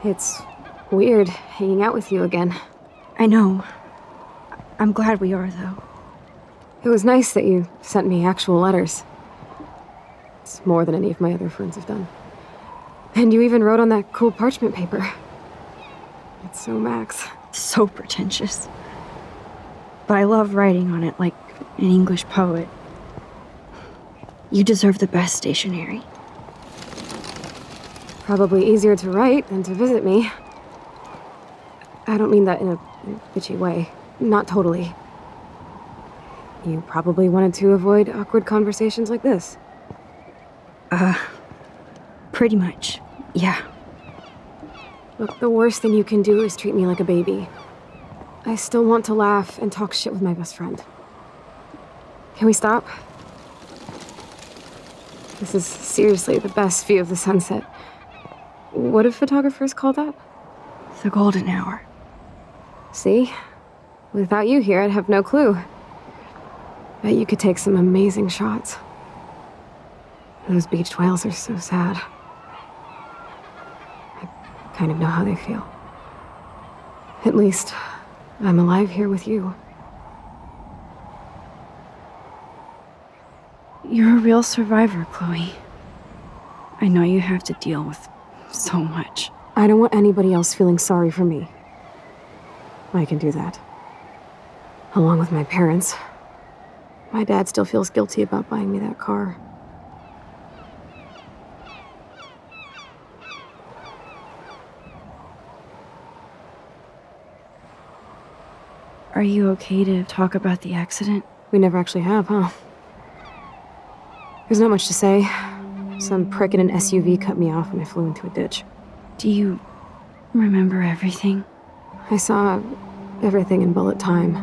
It's weird hanging out with you again. I know. I'm glad we are, though. It was nice that you sent me actual letters. It's more than any of my other friends have done. And you even wrote on that cool parchment paper. It's so Max. So pretentious. But I love writing on it like an English poet. You deserve the best stationery. Probably easier to write than to visit me. I don't mean that in a bitchy way. Not totally. You probably wanted to avoid awkward conversations like this. Pretty much, yeah. Look, the worst thing you can do is treat me like a baby. I still want to laugh and talk shit with my best friend. Can we stop? This is seriously the best view of the sunset. What do photographers call that? The golden hour. See? Without you here, I'd have no clue. Bet you could take some amazing shots. Those beached whales are so sad. I kind of know how they feel. At least, I'm alive here with you. You're a real survivor, Chloe. I know you have to deal with so much. I don't want anybody else feeling sorry for me. I can do that. Along with my parents. My dad still feels guilty about buying me that car. Are you okay to talk about the accident? We never actually have, huh? There's not much to say. Some prick in an SUV cut me off and I flew into a ditch. Do you remember everything? I saw everything in bullet time.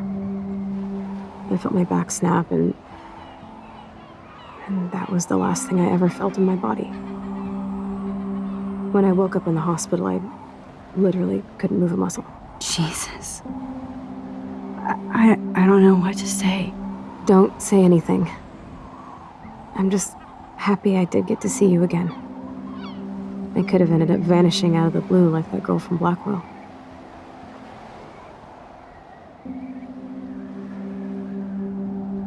I felt my back snap and that was the last thing I ever felt in my body. When I woke up in the hospital, I literally couldn't move a muscle. Jesus. I don't know what to say. Don't say anything. I'm just happy I did get to see you again. I could have ended up vanishing out of the blue like that girl from Blackwell.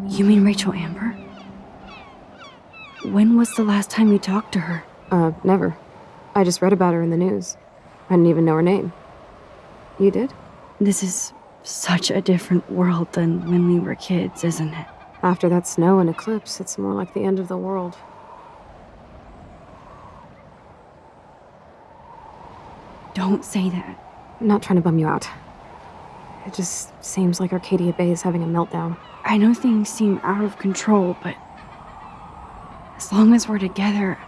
You mean Rachel Amber? When was the last time you talked to her? Never. I just read about her in the news. I didn't even know her name. You did? This is such a different world than when we were kids, isn't it? After that snow and eclipse, it's more like the end of the world. Don't say that. I'm not trying to bum you out. It just seems like Arcadia Bay is having a meltdown. I know things seem out of control, but as long as we're together,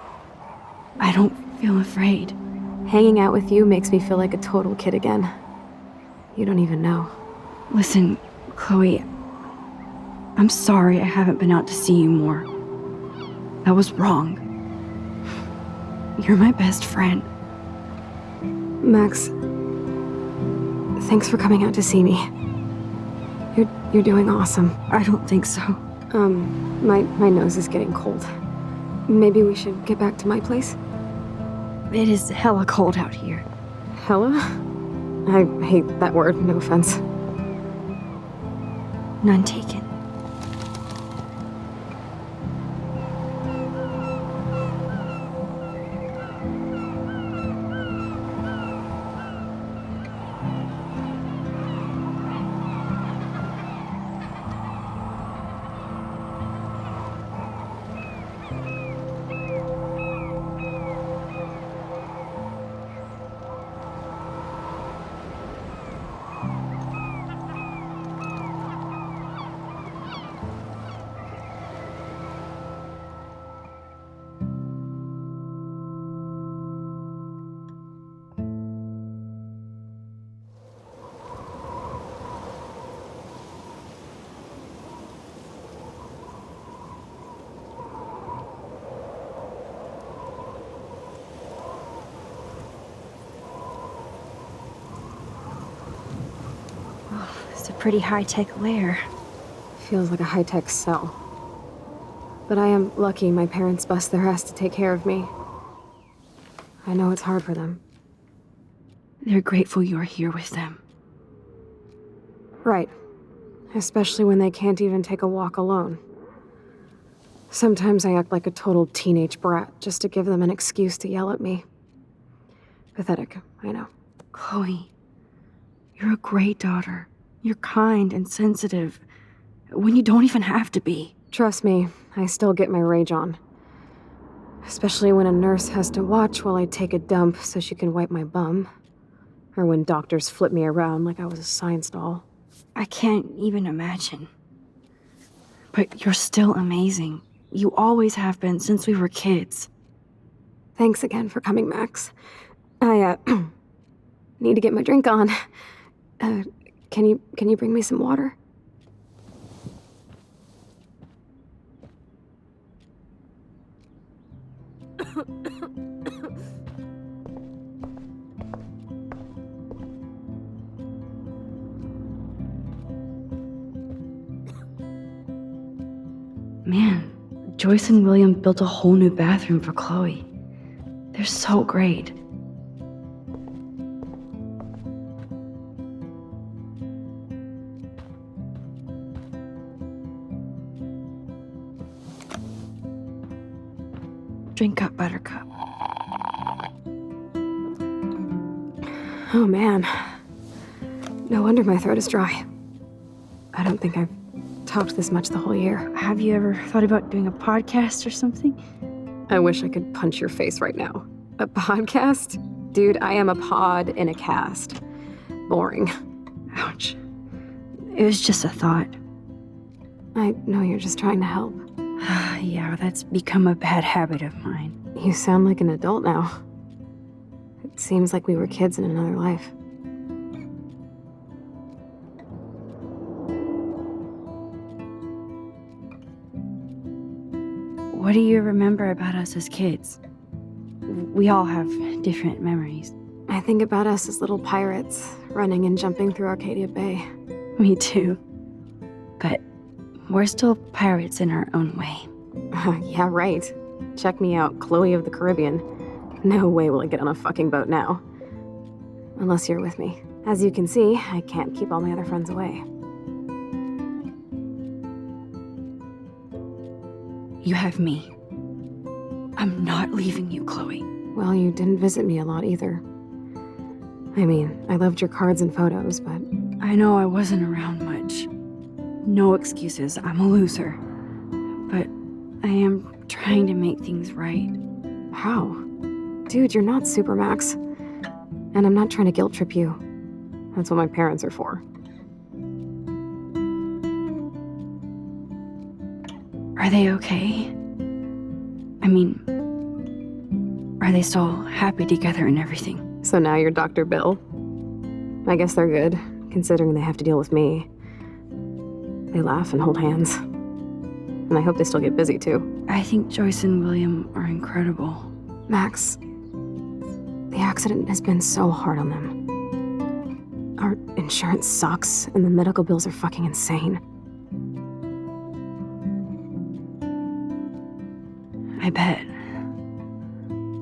I don't feel afraid. Hanging out with you makes me feel like a total kid again. You don't even know. Listen, Chloe, I'm sorry I haven't been out to see you more. That was wrong. You're my best friend. Max, thanks for coming out to see me. You're doing awesome. I don't think so. My nose is getting cold. Maybe we should get back to my place? It is hella cold out here. Hella? I hate that word, no offense. None taken. It's a pretty high-tech lair. Feels like a high-tech cell. But I am lucky my parents bust their ass to take care of me. I know it's hard for them. They're grateful you're here with them. Right. Especially when they can't even take a walk alone. Sometimes I act like a total teenage brat just to give them an excuse to yell at me. Pathetic, I know. Chloe, you're a great daughter. You're kind and sensitive when you don't even have to be. Trust me, I still get my rage on. Especially when a nurse has to watch while I take a dump so she can wipe my bum. Or when doctors flip me around like I was a science doll. I can't even imagine. But you're still amazing. You always have been since we were kids. Thanks again for coming, Max. I, need to get my drink on. Can you bring me some water? Man, Joyce and William built a whole new bathroom for Chloe. They're so great. Drink up, Buttercup. Oh man. No wonder my throat is dry. I don't think I've talked this much the whole year. Have you ever thought about doing a podcast or something? I wish I could punch your face right now. A podcast? Dude, I am a pod in a cast. Boring. Ouch. It was just a thought. I know you're just trying to help. Yeah, that's become a bad habit of mine. You sound like an adult now. It seems like we were kids in another life. What do you remember about us as kids? We all have different memories. I think about us as little pirates, running and jumping through Arcadia Bay. Me too. But we're still pirates in our own way. Yeah, right. Check me out, Chloe of the Caribbean. No way will I get on a fucking boat now. Unless you're with me. As you can see, I can't keep all my other friends away. You have me. I'm not leaving you, Chloe. Well, you didn't visit me a lot either. I mean, I loved your cards and photos, but... I know I wasn't around much. No excuses, I'm a loser. But I am trying to make things right. How? Dude, you're not Supermax. And I'm not trying to guilt trip you. That's what my parents are for. Are they okay? I mean, are they still happy together and everything? So now you're Dr. Bill? I guess they're good, considering they have to deal with me. They laugh and hold hands. And I hope they still get busy, too. I think Joyce and William are incredible. Max, the accident has been so hard on them. Our insurance sucks, and the medical bills are fucking insane. I bet.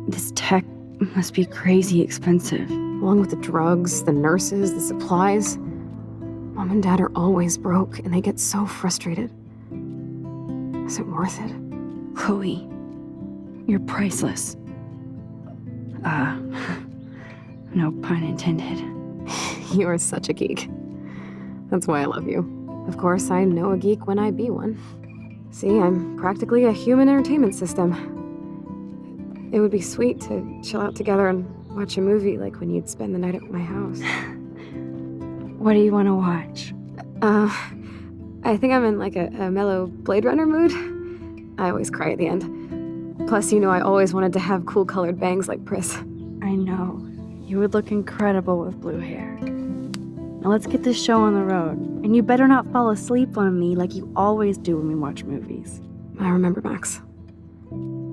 This tech must be crazy expensive. Along with the drugs, the nurses, the supplies. Mom and Dad are always broke, and they get so frustrated. Is it worth it? Chloe, you're priceless. No pun intended. You are such a geek. That's why I love you. Of course, I know a geek when I be one. See, I'm practically a human entertainment system. It would be sweet to chill out together and watch a movie like when you'd spend the night at my house. What do you want to watch? I think I'm in like a mellow Blade Runner mood. I always cry at the end. Plus, you know I always wanted to have cool colored bangs like Pris. I know. You would look incredible with blue hair. Now let's get this show on the road. And you better not fall asleep on me like you always do when we watch movies. I remember, Max.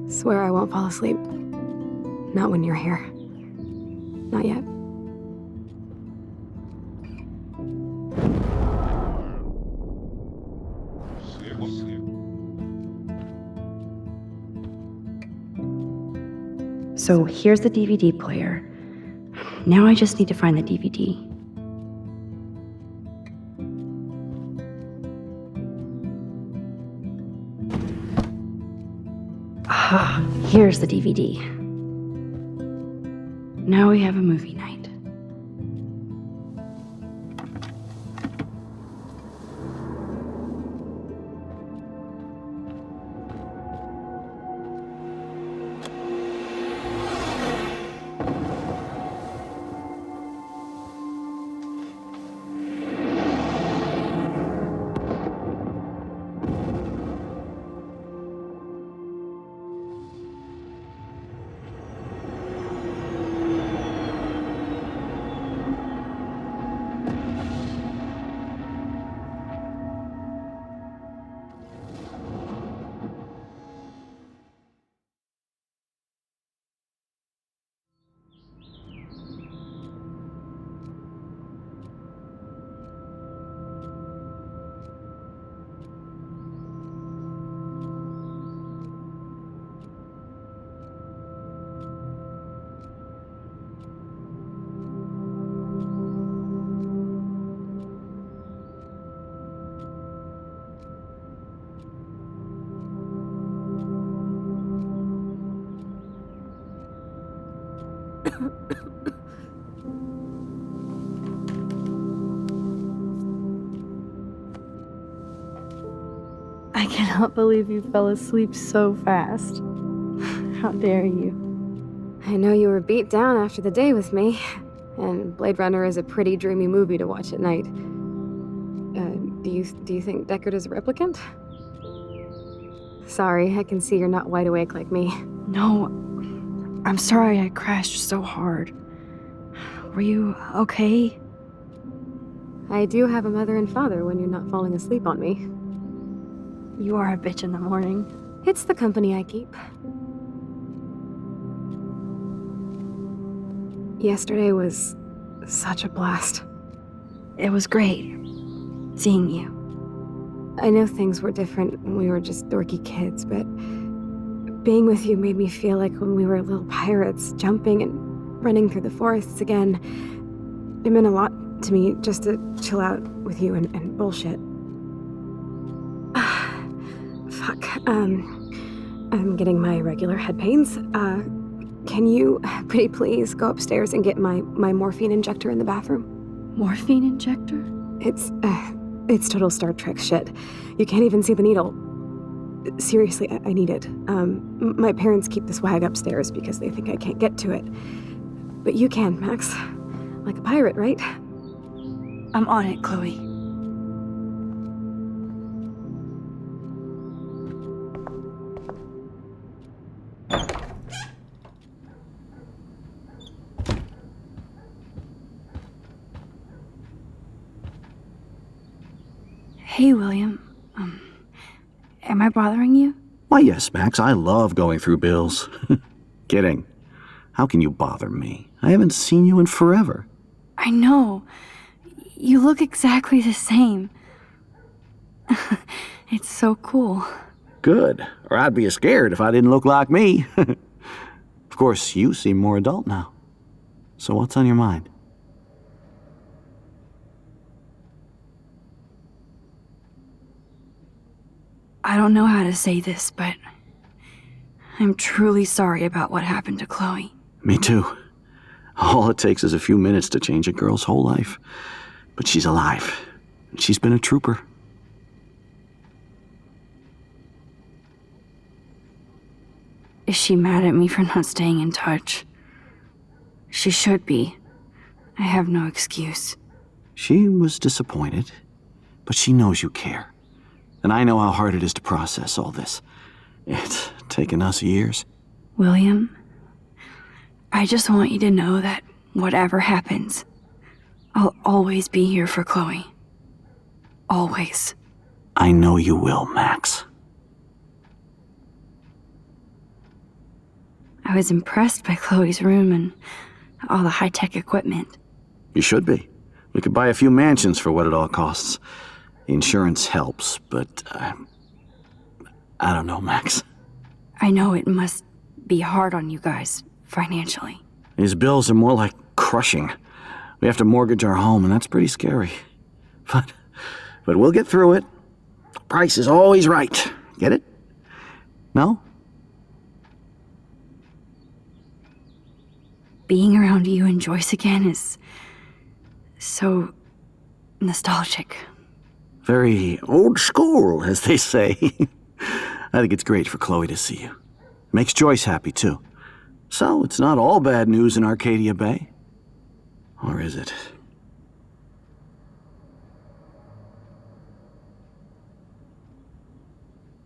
Swear I won't fall asleep. Not when you're here. Not yet. So here's the DVD player. Now I just need to find the DVD. Ah, here's the DVD. Now we have a movie night. I cannot believe you fell asleep so fast. How dare you? I know you were beat down after the day with me, and Blade Runner is a pretty dreamy movie to watch at night. Do you think Deckard is a replicant? Sorry, I can see you're not wide awake like me. No, I'm sorry I crashed so hard. Were you okay? I do have a mother and father when you're not falling asleep on me. You are a bitch in the morning. It's the company I keep. Yesterday was such a blast. It was great seeing you. I know things were different when we were just dorky kids, but being with you made me feel like when we were little pirates, jumping and running through the forests again. It meant a lot to me just to chill out with you and bullshit. Fuck. I'm getting my regular head pains. Can you, pretty please, go upstairs and get my morphine injector in the bathroom? Morphine injector? It's total Star Trek shit. You can't even see the needle. Seriously, I need it. My parents keep the swag upstairs because they think I can't get to it. But you can, Max. Like a pirate, right? I'm on it, Chloe. Hey, William. Am I bothering you? Why, yes, Max. I love going through bills. Kidding. How can you bother me? I haven't seen you in forever. I know. You look exactly the same. It's so cool. Good. Or I'd be scared if I didn't look like me. Of course, you seem more adult now. So what's on your mind? I don't know how to say this, but I'm truly sorry about what happened to Chloe. Me too. All it takes is a few minutes to change a girl's whole life. But she's alive. And she's been a trooper. Is she mad at me for not staying in touch? She should be. I have no excuse. She was disappointed, but she knows you care. And I know how hard it is to process all this. It's taken us years. William, I just want you to know that whatever happens, I'll always be here for Chloe. Always. I know you will, Max. I was impressed by Chloe's room and all the high-tech equipment. You should be. We could buy a few mansions for what it all costs. Insurance helps, but I don't know, Max. I know it must be hard on you guys, financially. These bills are more like crushing. We have to mortgage our home, and that's pretty scary. But we'll get through it. The price is always right. Get it? No? Being around you and Joyce again is so nostalgic. Very old school, as they say. I think it's great for Chloe to see you. Makes Joyce happy, too. So, it's not all bad news in Arcadia Bay. Or is it?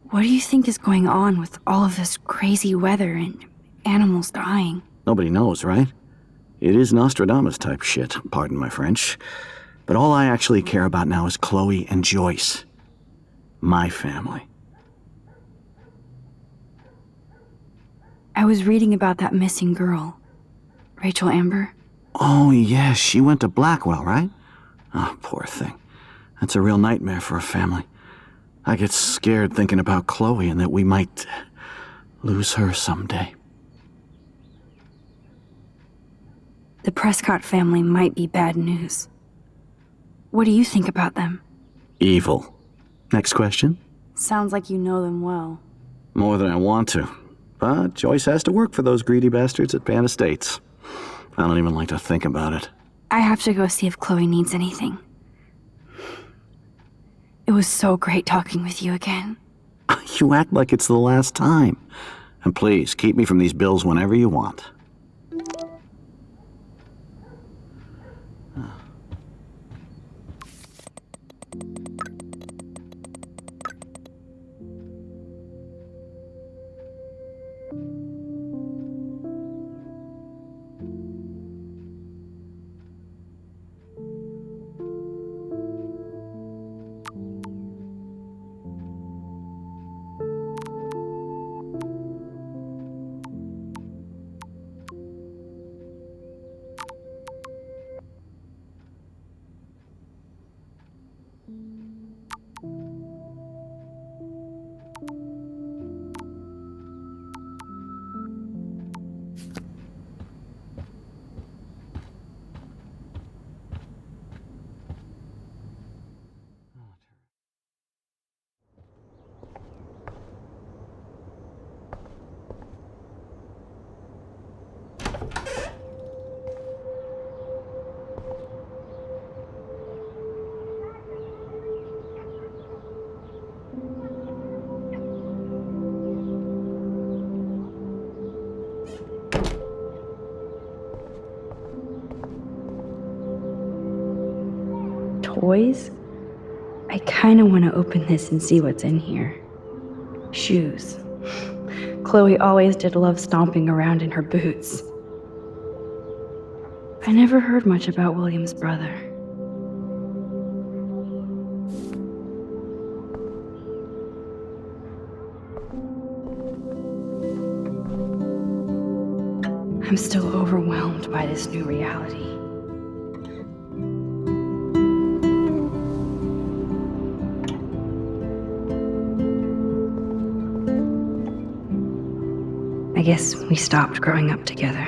What do you think is going on with all of this crazy weather and animals dying? Nobody knows, right? It is Nostradamus type shit, pardon my French. But all I actually care about now is Chloe and Joyce. My family. I was reading about that missing girl, Rachel Amber. Oh, yeah, she went to Blackwell, right? Oh, poor thing. That's a real nightmare for a family. I get scared thinking about Chloe and that we might lose her someday. The Prescott family might be bad news. What do you think about them? Evil. Next question? Sounds like you know them well. More than I want to. But Joyce has to work for those greedy bastards at Pan Estates. I don't even like to think about it. I have to go see if Chloe needs anything. It was so great talking with you again. You act like it's the last time. And please, keep me from these bills whenever you want. Toys? I kind of want to open this and see what's in here. Shoes. Chloe always did love stomping around in her boots. I never heard much about William's brother. I'm still overwhelmed by this new reality. I guess we stopped growing up together.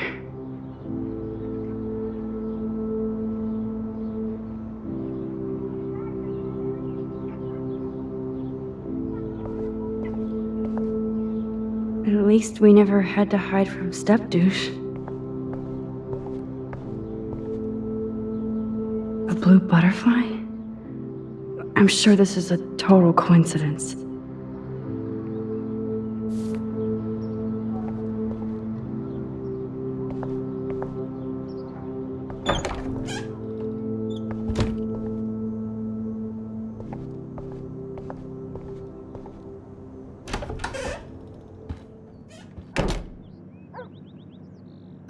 But at least we never had to hide from step-douche. A blue butterfly? I'm sure this is a total coincidence.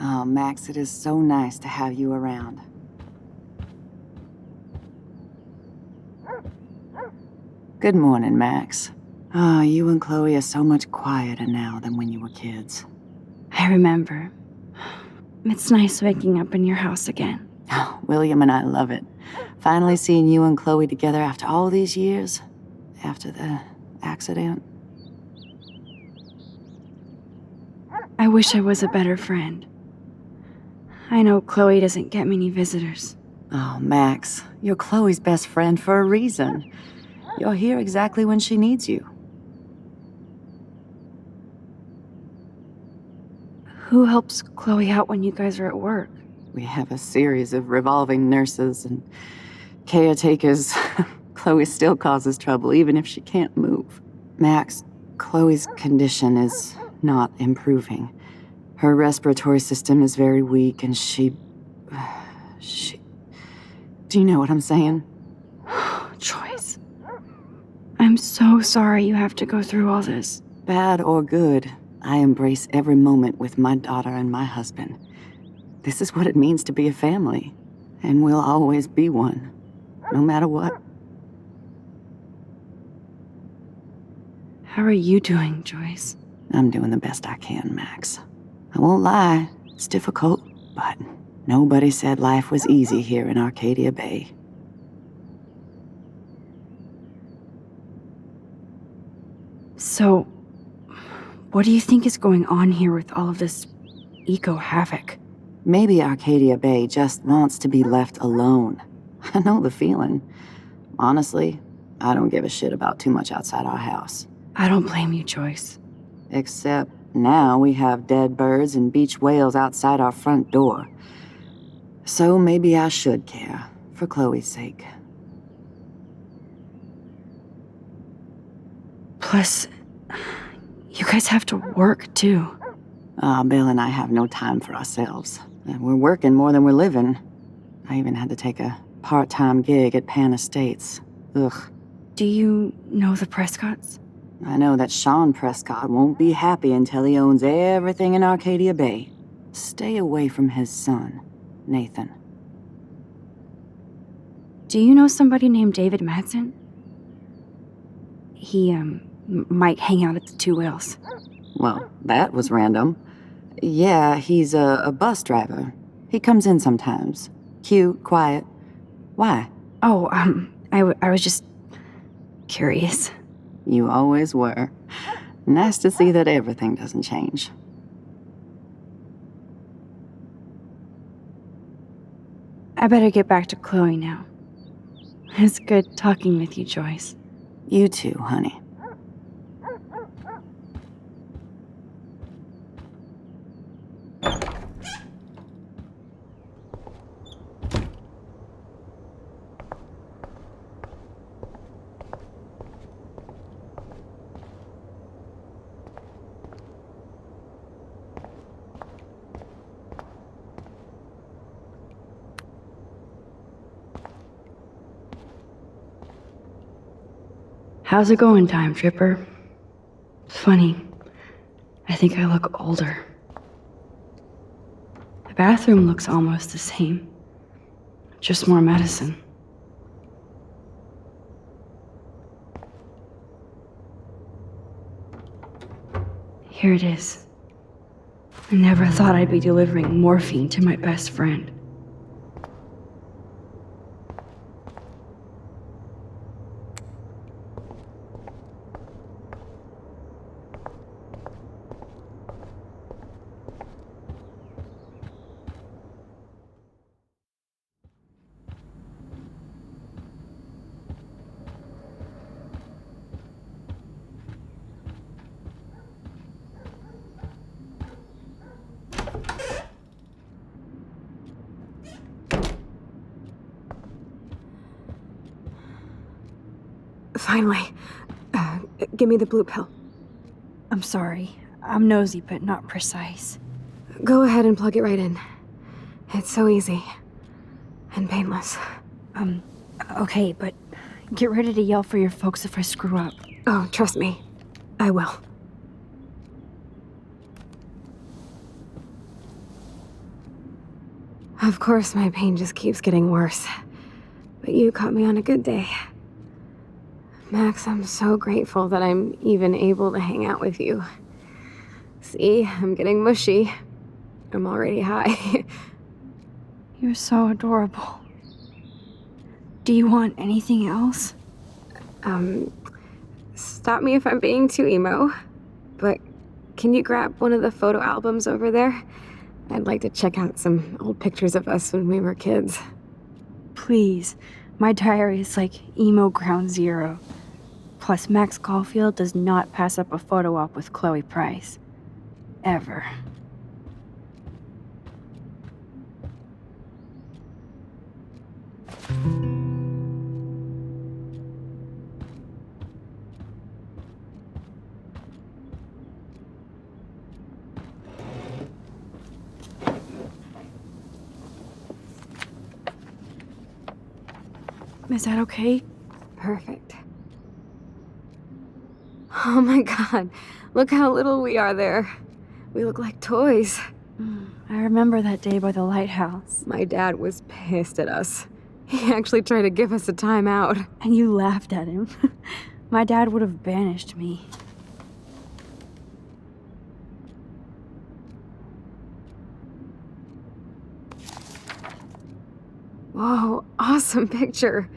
Oh, Max, it is so nice to have you around. Good morning, Max. Oh, you and Chloe are so much quieter now than when you were kids. I remember. It's nice waking up in your house again. Oh, William and I love it. Finally seeing you and Chloe together after all these years. After the accident. I wish I was a better friend. I know Chloe doesn't get many visitors. Oh, Max, you're Chloe's best friend for a reason. You're here exactly when she needs you. Who helps Chloe out when you guys are at work? We have a series of revolving nurses and caretakers. Chloe still causes trouble, even if she can't move. Max, Chloe's condition is not improving. Her respiratory system is very weak, and she... Do you know what I'm saying? Joyce. I'm so sorry you have to go through all this. Bad or good, I embrace every moment with my daughter and my husband. This is what it means to be a family, and we'll always be one, no matter what. How are you doing, Joyce? I'm doing the best I can, Max. I won't lie, it's difficult, but nobody said life was easy here in Arcadia Bay. So, what do you think is going on here with all of this eco-havoc? Maybe Arcadia Bay just wants to be left alone. I know the feeling. Honestly, I don't give a shit about too much outside our house. I don't blame you, Joyce. Except now we have dead birds and beach whales outside our front door. So maybe I should care, for Chloe's sake. Plus, you guys have to work, too. Bill and I have no time for ourselves. We're working more than we're living. I even had to take a part-time gig at Pan Estates. Ugh. Do you know the Prescotts? I know that Sean Prescott won't be happy until he owns everything in Arcadia Bay. Stay away from his son, Nathan. Do you know somebody named David Madsen? He, might hang out at the Two Whales. Well, that was random. Yeah, he's a bus driver. He comes in sometimes. Cute, quiet. Why? Oh, I was just curious. You always were. Nice to see that everything doesn't change. I better get back to Chloe now. It's good talking with you, Joyce. You too, honey. How's it going, Time Tripper? Funny, I think I look older. The bathroom looks almost the same. Just more medicine. Here it is. I never thought I'd be delivering morphine to my best friend. Finally. Give me the blue pill. I'm sorry. I'm nosy, but not precise. Go ahead and plug it right in. It's so easy. And painless. Okay, but get ready to yell for your folks if I screw up. Oh, trust me. I will. Of course, my pain just keeps getting worse. But you caught me on a good day. Max, I'm so grateful that I'm even able to hang out with you. See, I'm getting mushy. I'm already high. You're so adorable. Do you want anything else? Stop me if I'm being too emo, but can you grab one of the photo albums over there? I'd like to check out some old pictures of us when we were kids. Please. My diary is like emo ground zero. Plus, Max Caulfield does not pass up a photo op with Chloe Price. Ever. Is that okay? Perfect. Oh my god, look how little we are there. We look like toys. I remember that day by the lighthouse. My dad was pissed at us. He actually tried to give us a timeout. And you laughed at him. My dad would have banished me. Whoa, awesome picture.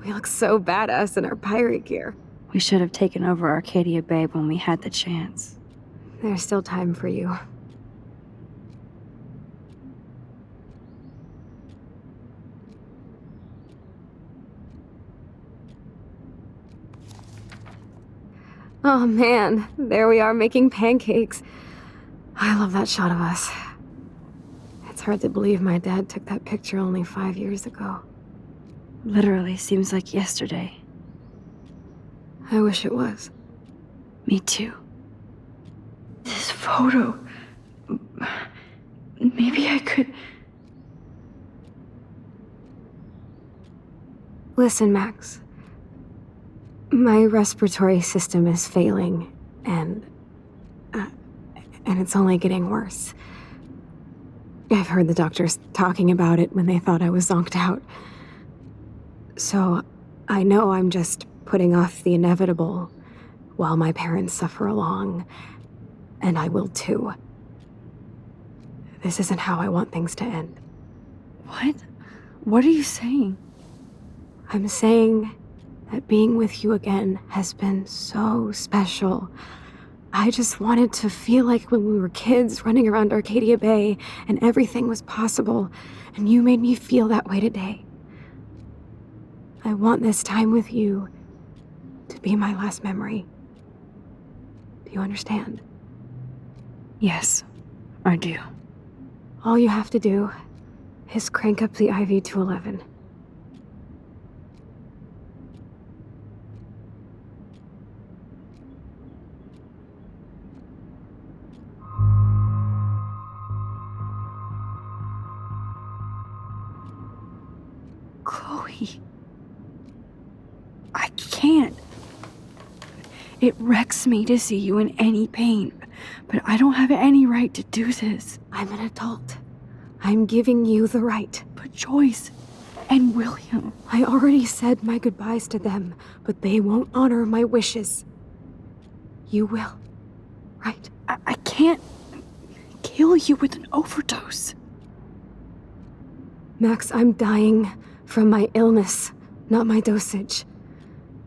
We look so badass in our pirate gear. We should have taken over Arcadia Bay when we had the chance. There's still time for you. Oh man, there we are making pancakes. I love that shot of us. It's hard to believe my dad took that picture only 5 years ago. Literally seems like yesterday. I wish it was. Me too. This photo... Maybe I could... Listen, Max. My respiratory system is failing, and it's only getting worse. I've heard the doctors talking about it when they thought I was zonked out. So, I know I'm just putting off the inevitable while my parents suffer along, and I will too. This isn't how I want things to end. What? What are you saying? I'm saying that being with you again has been so special. I just wanted to feel like when we were kids running around Arcadia Bay and everything was possible, and you made me feel that way today. I want this time with you to be my last memory. Do you understand? Yes, I do. All you have to do is crank up the IV to 11. Chloe. I can't. It wrecks me to see you in any pain, but I don't have any right to do this. I'm an adult. I'm giving you the right. But Joyce and William... I already said my goodbyes to them, but they won't honor my wishes. You will, right? I can't kill you with an overdose. Max, I'm dying from my illness, not my dosage.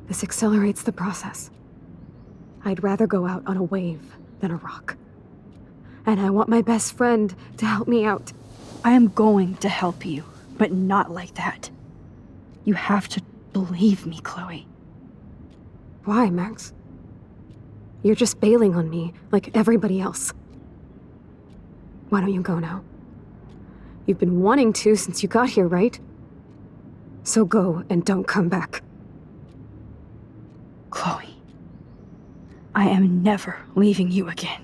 This accelerates the process. I'd rather go out on a wave than a rock. And I want my best friend to help me out. I am going to help you, but not like that. You have to believe me, Chloe. Why, Max? You're just bailing on me like everybody else. Why don't you go now? You've been wanting to since you got here, right? So go and don't come back. Chloe, I am never leaving you again.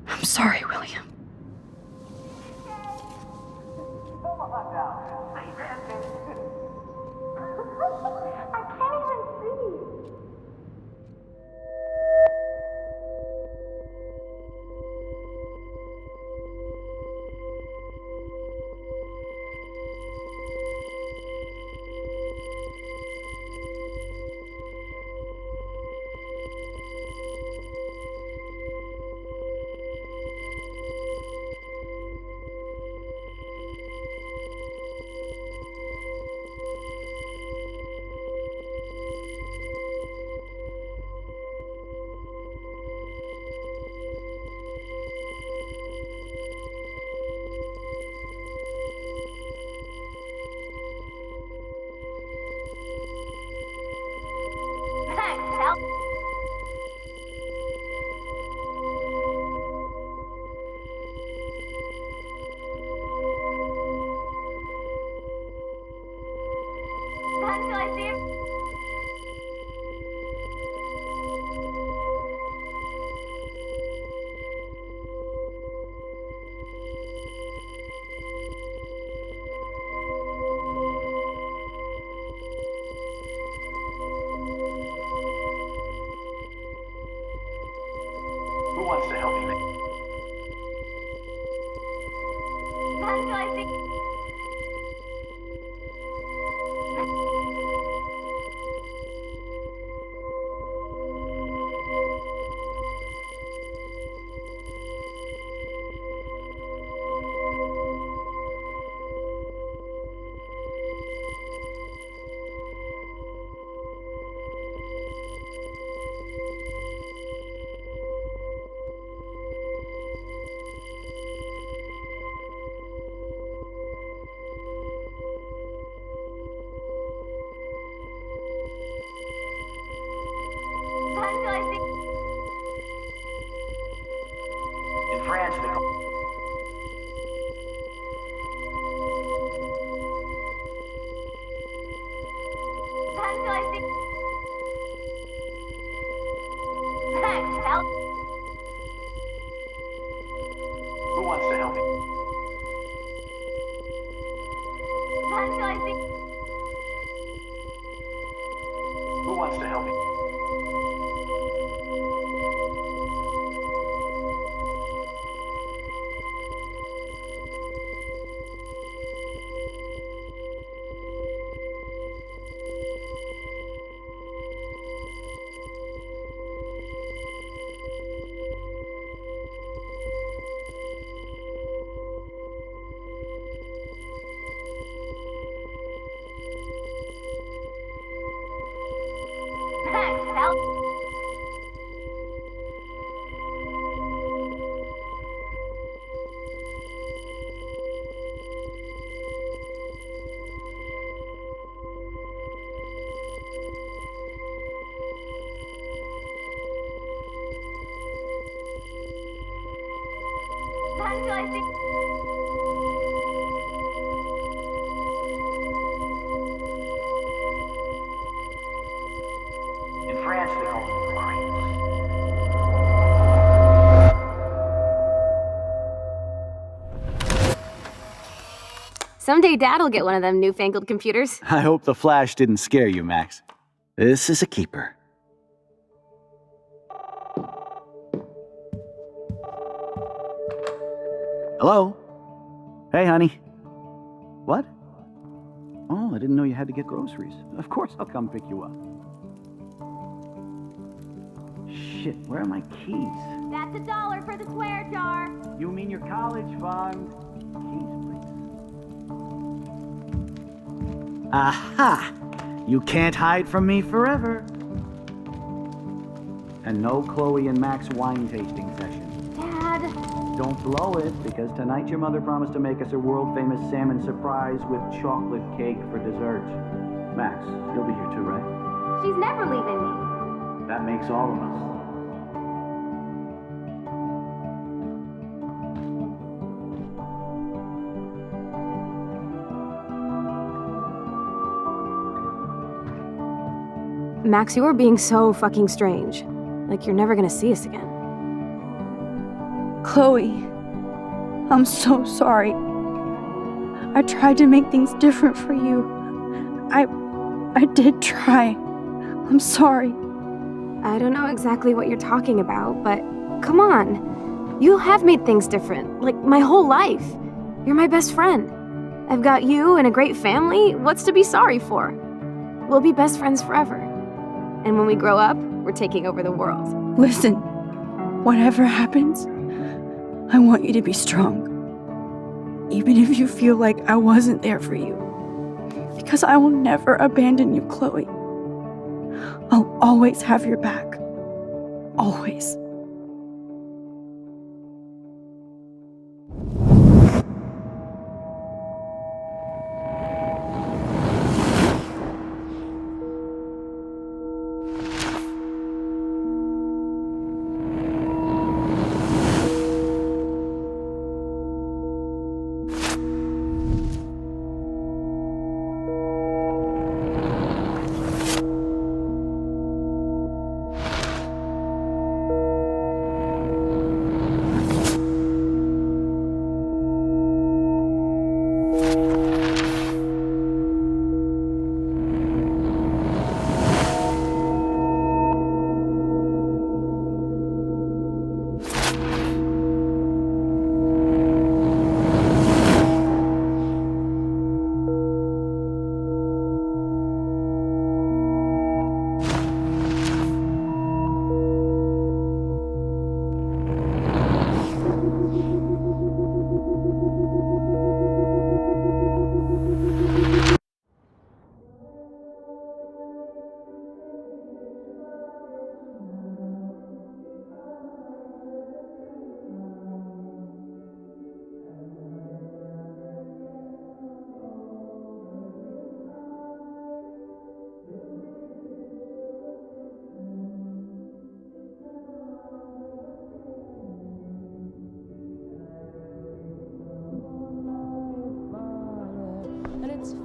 I'm sorry, William. In France, they call Who wants to help me? Who wants to help me? In France, they call them cranes. Someday Dad'll get one of them newfangled computers. I hope the flash didn't scare you, Max. This is a keeper. Hello? Hey, honey. What? Oh, I didn't know you had to get groceries. Of course I'll come pick you up. Shit, where are my keys? That's $1 for the swear jar. You mean your college fund? Keys, please. Aha! You can't hide from me forever. And no Chloe and Max wine tasting session. Dad. Don't blow it, because tonight your mother promised to make us a world-famous salmon surprise with chocolate cake for dessert. Max, you'll be here too, right? She's never leaving me. That makes all of us. Max, you are being so fucking strange. Like you're never gonna see us again. Chloe, I'm so sorry. I tried to make things different for you. I did try. I'm sorry. I don't know exactly what you're talking about, but come on. You have made things different, like my whole life. You're my best friend. I've got you and a great family. What's to be sorry for? We'll be best friends forever. And when we grow up, we're taking over the world. Listen, whatever happens, I want you to be strong. Even if you feel like I wasn't there for you. Because I will never abandon you, Chloe. I'll always have your back. Always.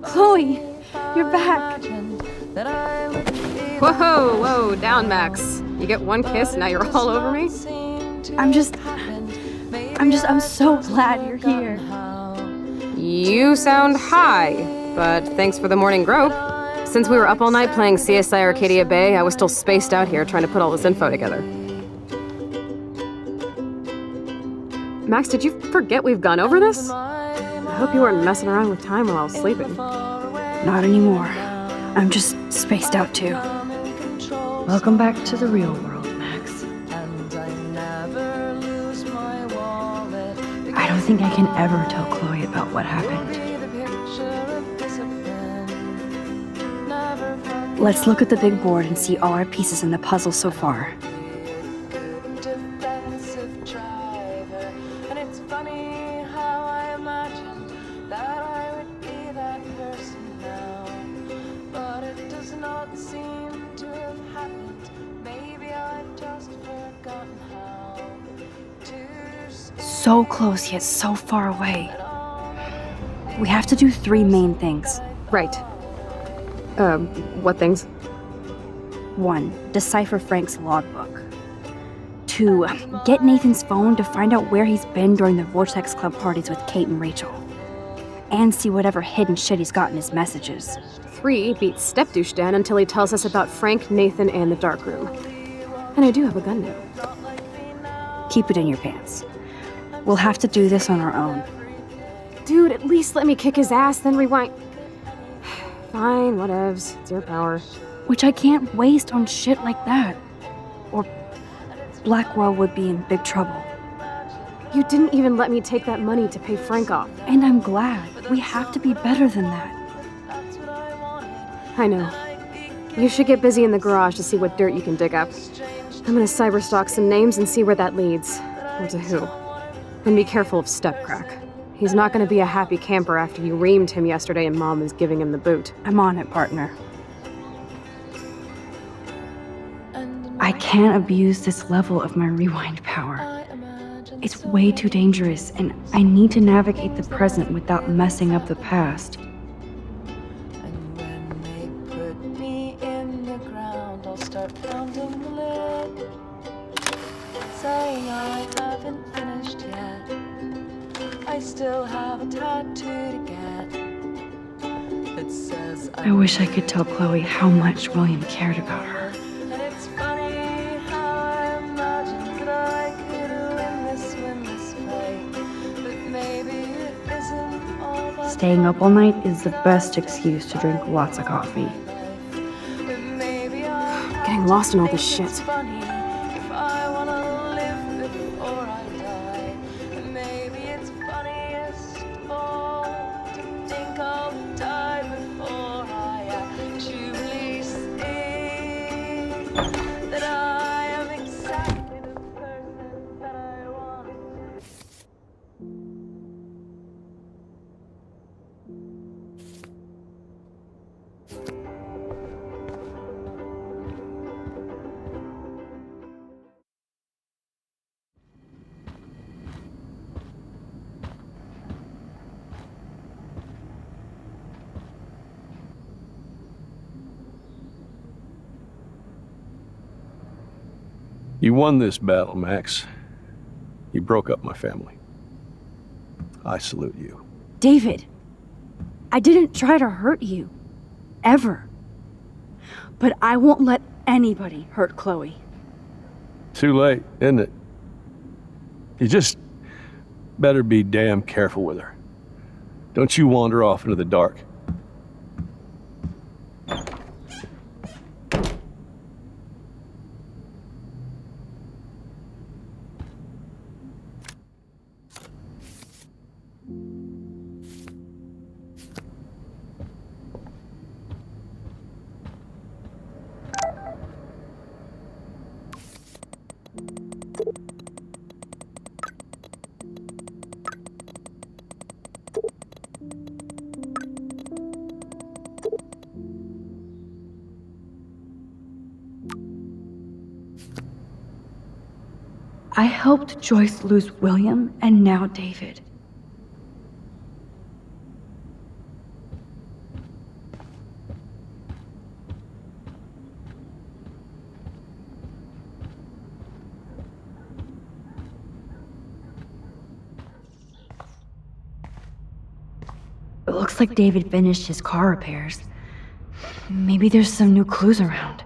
Chloe, you're back. Whoa, down, Max. You get one kiss, now you're all over me? I'm so glad you're here. You sound high, but thanks for the morning grope. Since we were up all night playing CSI Arcadia Bay, I was still spaced out here trying to put all this info together. Max, did you forget we've gone over this? I hope you weren't messing around with time while I was sleeping. Not anymore. I'm just spaced out too. Welcome back to the real world, Max. I don't think I can ever tell Chloe about what happened. Let's look at the big board and see all our pieces in the puzzle so far. So close yet so far away. We have to do 3 main things. Right. What things? 1. Decipher Frank's logbook. 2. Get Nathan's phone to find out where he's been during the Vortex Club parties with Kate and Rachel. And see whatever hidden shit he's got in his messages. 3. Beat Step-Douche Dan until he tells us about Frank, Nathan, and the dark room. And I do have a gun now. Keep it in your pants. We'll have to do this on our own. Dude, at least let me kick his ass, then rewind. Fine, whatevs. It's your power. Which I can't waste on shit like that. Or Blackwell would be in big trouble. You didn't even let me take that money to pay Frank off. And I'm glad. We have to be better than that. I know. You should get busy in the garage to see what dirt you can dig up. I'm gonna cyberstalk some names and see where that leads. Or to who. And be careful of Stepcrack. He's not gonna be a happy camper after you reamed him yesterday and Mom is giving him the boot. I'm on it, partner. I can't abuse this level of my rewind power. It's way too dangerous, and I need to navigate the present without messing up the past. And when they put me in the ground, I'll start pounding the lid, saying I haven't finished yet. I still have a tattoo to get that says I wish I could tell Chloe how much William cared about her. And it's funny how I imagined that I could win this fight, but maybe it isn't all that. Staying up all night is the best excuse to drink lots of coffee. But maybe I Getting lost in all this shit. It's funny if I wanna live before I die. And maybe it's funniest of all to think I'll die before I actually see that I am exactly the person that I want. You won this battle, Max. You broke up my family. I salute you. David, I didn't try to hurt you. Ever. But I won't let anybody hurt Chloe. Too late, isn't it? You just better be damn careful with her. Don't you wander off into the dark. I helped Joyce lose William and now David. It looks like David finished his car repairs. Maybe there's some new clues around.